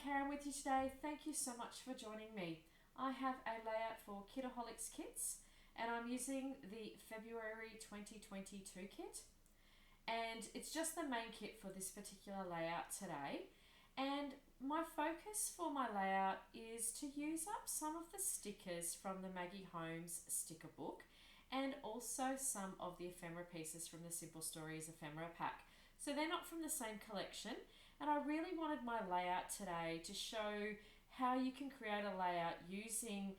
Karen with you today. Thank you so much for joining me. I have a layout for KItaholic kits and I'm using the February 2022 kit, and it's just the main kit for this particular layout today. And my focus for my layout is to use up some of the stickers from the Maggie Holmes sticker book and also some of the ephemera pieces from the Simple Stories ephemera pack. So they're not from the same collection, and I really wanted my layout today to show how you can create a layout using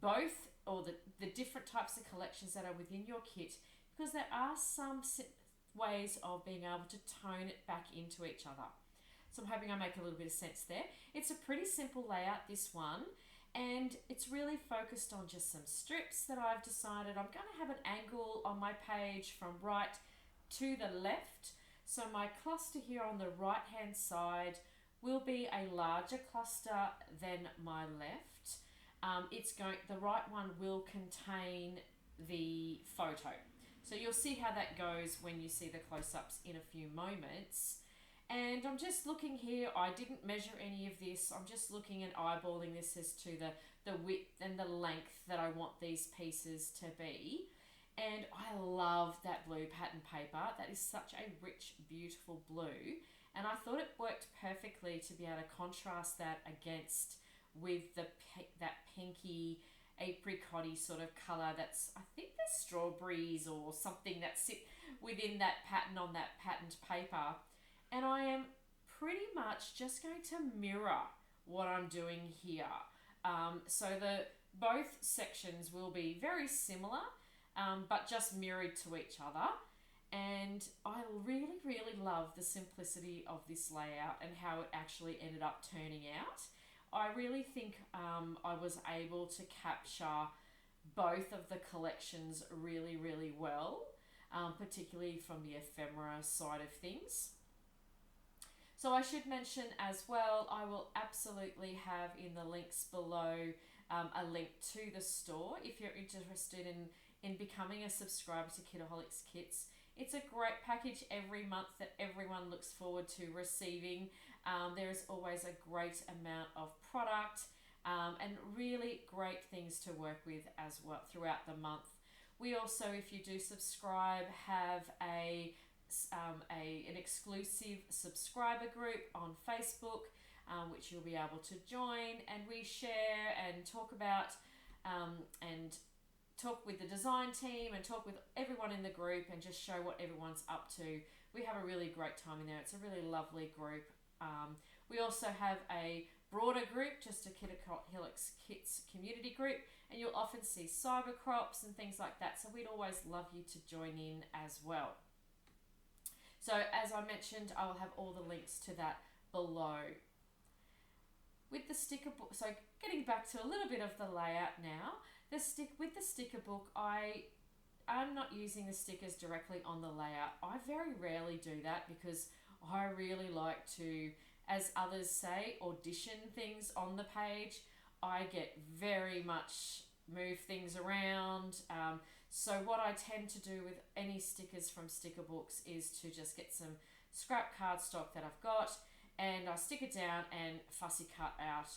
both or the different types of collections that are within your kit, because there are some ways of being able to tone it back into each other. So I'm hoping I make a little bit of sense there. It's a pretty simple layout, this one, and it's really focused on just some strips that I've decided I'm going to have an angle on my page from right to the left. So my cluster here on the right hand side will be a larger cluster than my left. The right one will contain the photo. So you'll see how that goes when you see the close-ups in a few moments. And I'm just looking here, I didn't measure any of this, I'm just looking and eyeballing this as to the width and the length that I want these pieces to be. And I love that blue pattern paper. That is such a rich, beautiful blue. And I thought it worked perfectly to be able to contrast that against with that pinky, apricot-y sort of colour that's, I think there's strawberries or something that sit within that pattern on that patterned paper. And I am pretty much just going to mirror what I'm doing here. So both sections will be very similar, but just mirrored to each other. And I really, really love the simplicity of this layout and how it actually ended up turning out. I really think I was able to capture both of the collections really, really well, particularly from the ephemera side of things. So I should mention as well, I will absolutely have in the links below a link to the store if you're interested in becoming a subscriber to KItaholic Kits. It's a great package every month that everyone looks forward to receiving. There is always a great amount of product and really great things to work with as well throughout the month. We also, if you do subscribe, have an exclusive subscriber group on Facebook, which you'll be able to join, and we share and talk about and talk with the design team and talk with everyone in the group and just show what everyone's up to. We have a really great time in there. It's a really lovely group. We also have a broader group, just a KItaholic Kits community group, and you'll often see cyber crops and things like that, so we'd always love you to join in as well. So as I mentioned, I will have all the links to that below. With the sticker book, so getting back to a little bit of the layout now, with the sticker book, I'm not using the stickers directly on the layout. I very rarely do that because I really like to, as others say, audition things on the page. I get very much move things around. So what I tend to do with any stickers from sticker books is to just get some scrap cardstock that I've got, and I stick it down and fussy cut out,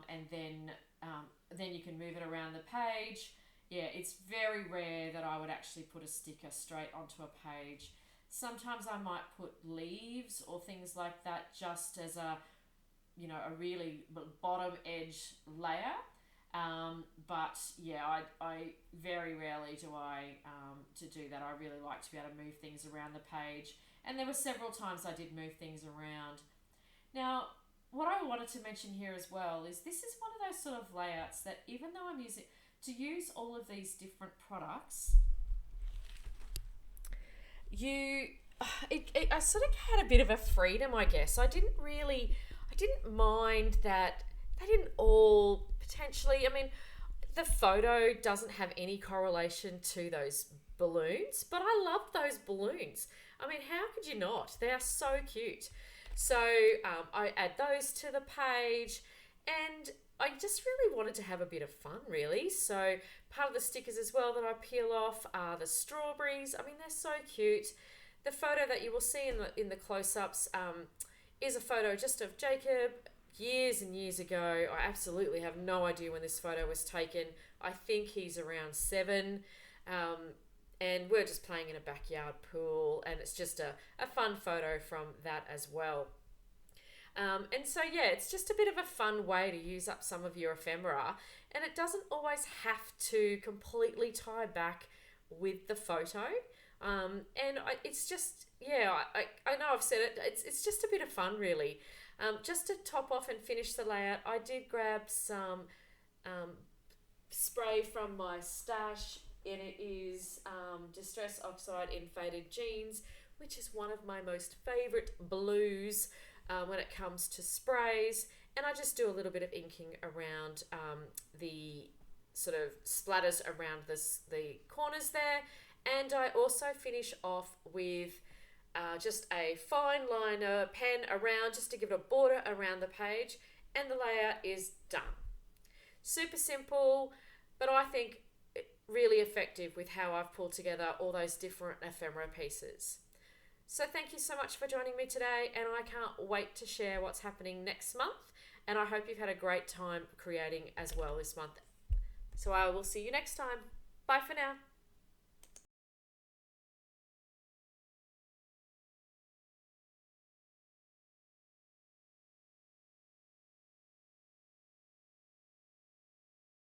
and then you can move it around the page. Yeah, it's very rare that I would actually put a sticker straight onto a page. Sometimes I might put leaves or things like that just as a really bottom edge layer. But yeah, I very rarely do to do that. I really like to be able to move things around the page, and there were several times I did move things around. Now, what I wanted to mention here as well is this is one of those sort of layouts that even though I'm using to use all of these different products, I sort of had a bit of a freedom, I guess. I didn't mind that they didn't all potentially, the photo doesn't have any correlation to those balloons, but I love those balloons. How could you not? They are so cute. So I add those to the page, and I just really wanted to have a bit of fun, really. So part of the stickers as well that I peel off are the strawberries. They're so cute. The photo that you will see in the close-ups is a photo just of Jacob years and years ago. I absolutely have no idea when this photo was taken. I think he's around 7. And we're just playing in a backyard pool, and it's just a fun photo from that as well. And so, yeah, it's just a bit of a fun way to use up some of your ephemera, and it doesn't always have to completely tie back with the photo. It's just, yeah, I know I've said it, it's just a bit of fun, really. Just to top off and finish the layout, I did grab some spray from my stash, and it is Distress Oxide in Faded Jeans, which is one of my most favourite blues when it comes to sprays. And I just do a little bit of inking around the sort of splatters around the corners there. And I also finish off with just a fine liner pen around, just to give it a border around the page, and the layout is done. Super simple, but I think really effective with how I've pulled together all those different ephemera pieces. So thank you so much for joining me today, and I can't wait to share what's happening next month, and I hope you've had a great time creating as well this month. So I will see you next time. Bye for now.